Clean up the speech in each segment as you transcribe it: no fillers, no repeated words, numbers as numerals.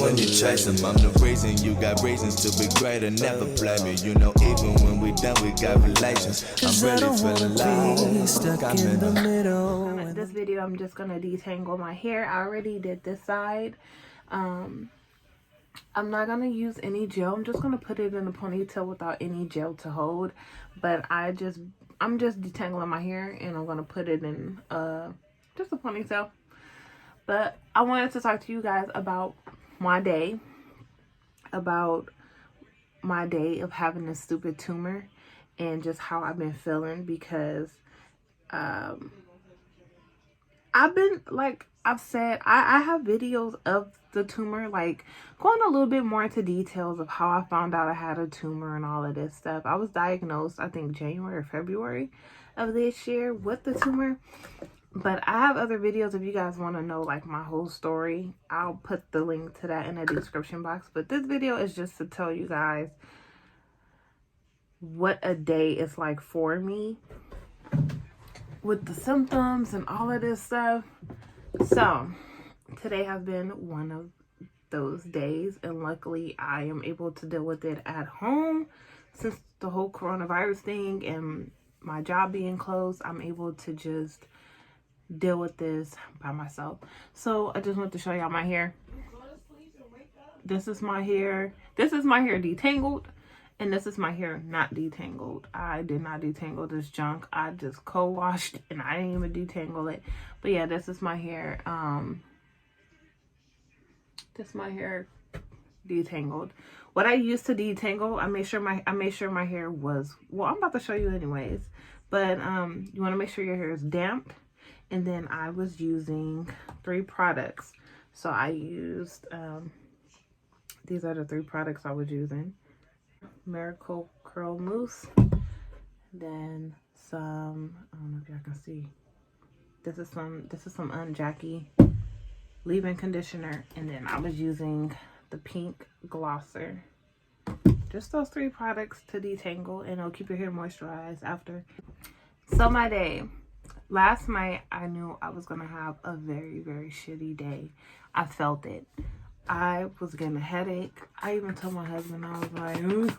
when you chase them, I'm the reason you got reasons to be greater. Never play me, you know, even when we done, we got relations. I'm really feeling like stuck in the middle. This video, I'm just gonna detangle my hair. I already did this side. I'm not gonna use any gel. I'm just gonna put it in a ponytail without any gel to hold. But I'm just detangling my hair, and I'm gonna put it in just a ponytail. But I wanted to talk to you guys about my day of having this stupid tumor, and just how I've been feeling, because I've been, like I've said, I have videos of the tumor, like going a little bit more into details of how I found out I had a tumor and all of this stuff. I was diagnosed, I think, January or February of this year with the tumor. But I have other videos if you guys want to know, like, my whole story. I'll put the link to that in the description box. But this video is just to tell you guys what a day is like for me with the symptoms and all of this stuff. So today has been one of those days, and luckily I am able to deal with it at home. Since the whole coronavirus thing and my job being closed, I'm able to just deal with this by myself. So I just want to show y'all my hair. This is my hair. This is my hair detangled, and this is my hair not detangled. I did not detangle this junk. I just co-washed, and I didn't even detangle it. But yeah, this is my hair. This is my hair detangled. What I used to detangle, I made sure my hair was, well, I'm about to show you anyways. But you want to make sure your hair is damp. And then I was using 3 products. So I used, these are the 3 products I was using. Miracle Curl Mousse. Then some, I don't know if y'all can see. This is some Aunt Jackie leave-in conditioner. And then I was using the pink glosser. Just those 3 products to detangle, and it'll keep your hair moisturized after. So my day. Last night, I knew I was going to have a very, very shitty day. I felt it. I was getting a headache. I even told my husband, I was like, ooh,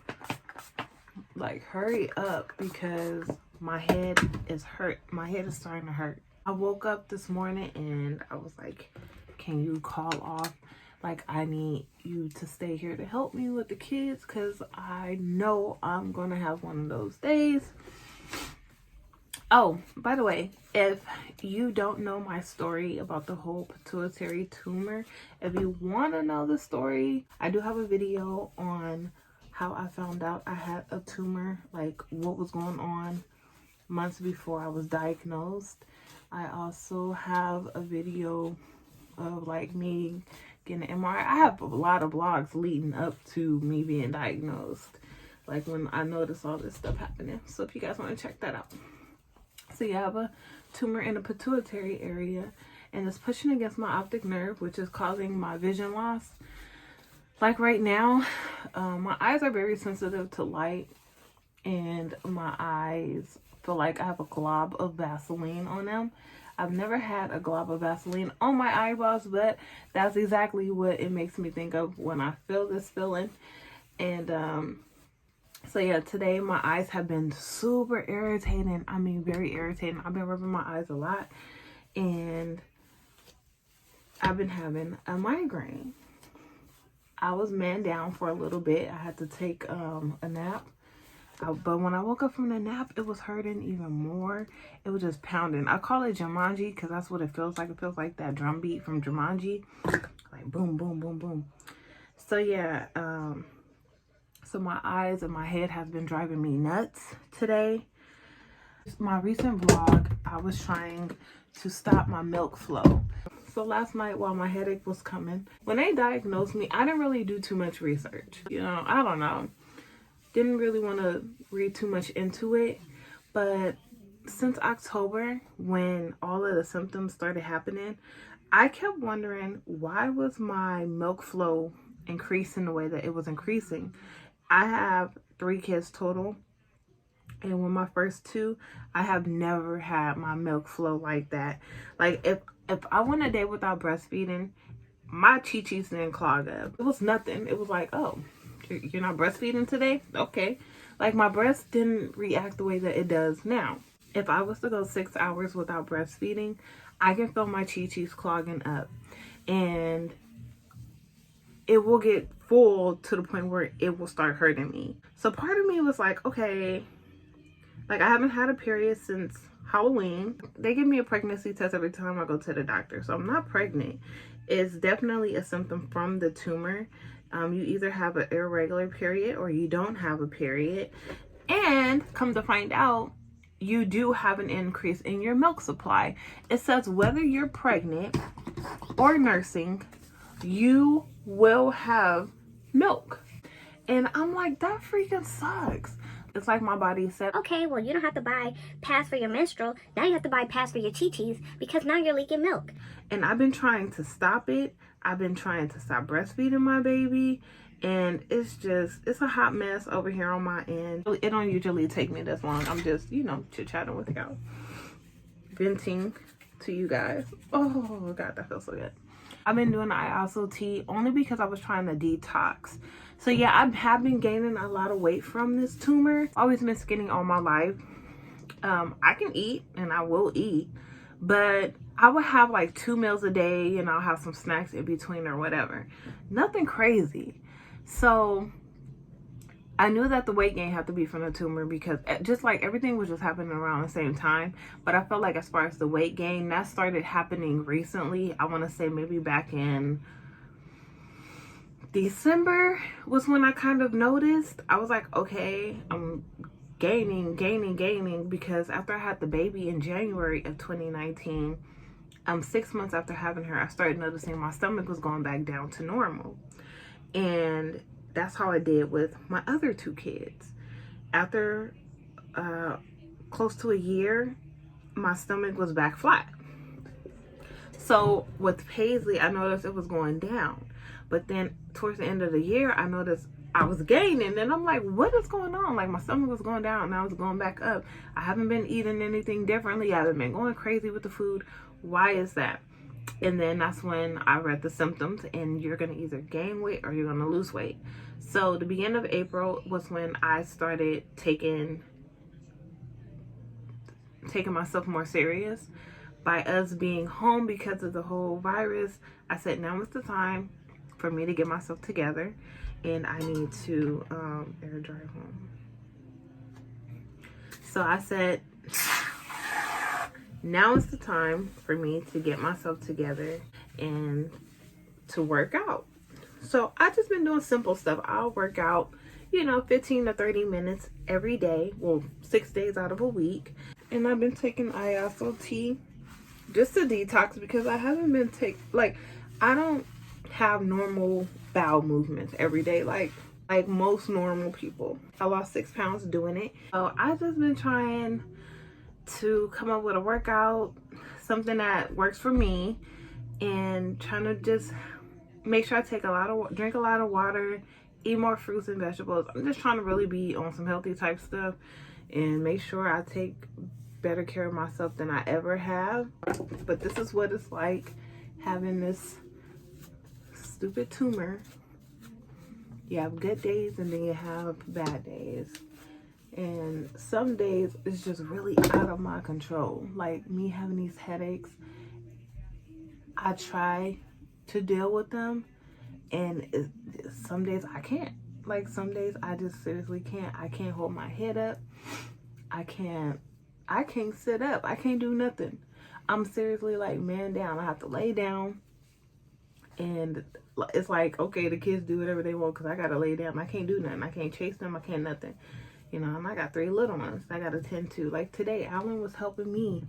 like, hurry up, because my head is hurt. My head is starting to hurt. I woke up this morning and I was like, can you call off? Like, I need you to stay here to help me with the kids, because I know I'm going to have one of those days. Oh, by the way, if you don't know my story about the whole pituitary tumor, if you want to know the story, I do have a video on how I found out I had a tumor, like what was going on months before I was diagnosed. I also have a video of like me getting an MRI. I have a lot of vlogs leading up to me being diagnosed, like when I noticed all this stuff happening. So if you guys want to check that out. So you have a tumor in the pituitary area, and it's pushing against my optic nerve, which is causing my vision loss. Like right now, my eyes are very sensitive to light, and my eyes feel like I have a glob of Vaseline on them. I've never had a glob of Vaseline on my eyeballs, but that's exactly what it makes me think of when I feel this feeling. And so yeah, today my eyes have been super irritating. I mean, very irritating. I've been rubbing my eyes a lot, and I've been having a migraine. I was man down for a little bit. I had to take a nap. But when I woke up from the nap, it was hurting even more. It was just pounding. I call it Jumanji because that's what it feels like. It feels like that drum beat from Jumanji. Like boom, boom, boom, boom. So yeah, so my eyes and my head have been driving me nuts today. My recent vlog, I was trying to stop my milk flow. So last night while my headache was coming, when they diagnosed me, I didn't really do too much research. You know, I don't know. Didn't really want to read too much into it. But since October, when all of the symptoms started happening, I kept wondering, why was my milk flow increasing the way that it was increasing? I have 3 kids total, and with my first 2, I have never had my milk flow like that. Like if I went a day without breastfeeding, my chi-chis didn't clog up. It was nothing. It was like, oh, you're not breastfeeding today? Okay. Like, my breast didn't react the way that it does now. If I was to go 6 hours without breastfeeding, I can feel my chi-chis clogging up. And it will get full to the point where it will start hurting me. So part of me was like, okay, like, I haven't had a period since Halloween. They give me a pregnancy test every time I go to the doctor. So I'm not pregnant. It's definitely a symptom from the tumor. You either have an irregular period or you don't have a period. And come to find out, you do have an increase in your milk supply. It says whether you're pregnant or nursing, you will have milk. And I'm like, that freaking sucks. It's like my body said, okay, well, you don't have to buy pads for your menstrual. Now you have to buy pads for your chi-chis because now you're leaking milk. And I've been trying to stop it. I've been trying to stop breastfeeding my baby. And it's a hot mess over here on my end. It don't usually take me this long. I'm just, chit-chatting with y'all. Venting to you guys. Oh, God, that feels so good. I've been doing the ISOT only because I was trying to detox. So yeah, I have been gaining a lot of weight from this tumor. Always been skinny all my life. I can eat and I will eat, but I would have like 2 meals a day and I'll have some snacks in between or whatever. Nothing crazy. So I knew that the weight gain had to be from the tumor because just like everything was just happening around the same time. But I felt like as far as the weight gain, that started happening recently. I want to say maybe back in December was when I kind of noticed. I was like, okay, I'm gaining because after I had the baby in January of 2019, 6 months after having her, I started noticing my stomach was going back down to normal. And that's how I did with my other 2 kids. After close to a year, my stomach was back flat. So with Paisley, I noticed it was going down. But then towards the end of the year, I noticed I was gaining. And I'm like, what is going on? Like, my stomach was going down and I was going back up. I haven't been eating anything differently. I haven't been going crazy with the food. Why is that? And then that's when I read the symptoms, and you're going to either gain weight or you're going to lose weight. So the beginning of April was when I started taking myself more serious. By us being home because of the whole virus, I said now is the time for me to get myself together, and I need to air dry home. So I said now is the time for me to get myself together and to work out. So I just been doing simple stuff. I'll work out, 15 to 30 minutes every day. Well, 6 days out of a week. And I've been taking ISOT just to detox because I haven't been I don't have normal bowel movements every day like most normal people. I lost 6 pounds doing it. So I've just been trying to come up with a workout, something that works for me, and trying to just make sure I drink a lot of water, eat more fruits and vegetables. I'm just trying to really be on some healthy type stuff and make sure I take better care of myself than I ever have. But this is what it's like having this stupid tumor. You have good days and then you have bad days. And some days it's just really out of my control. Like me having these headaches, I try to deal with them, and some days I can't. Like some days I just seriously can't. I can't hold my head up. I can't sit up. I can't do nothing. I'm seriously like man down. I have to lay down, and it's like, okay, the kids do whatever they want because I gotta lay down. I can't do nothing. I can't chase them. I can't nothing. And I got 3 little ones I gotta tend to. Like today, Alan was helping me.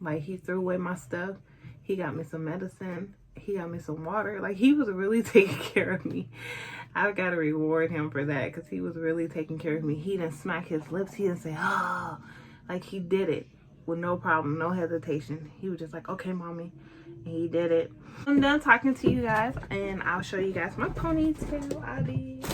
Like he threw away my stuff. He got me some medicine. He got me some water. Like he was really taking care of me. I gotta reward him for that because he was really taking care of me. He didn't smack his lips. He didn't say, oh, like he did it with no problem, no hesitation. He was just like, okay, mommy. And he did it. I'm done talking to you guys, and I'll show you guys my ponytail I did.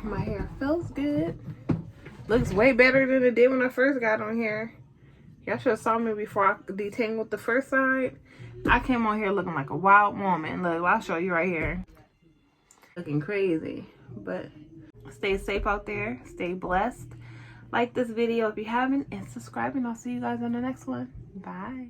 My hair feels Looks way better than it did when I first got on here. Y'all should have saw me before I detangled the first side. I came on here looking like a wild woman. Look, I'll show you right here. Looking crazy. But stay safe out there. Stay blessed. Like this video if you haven't, and subscribe, and I'll see you guys on the next one. Bye.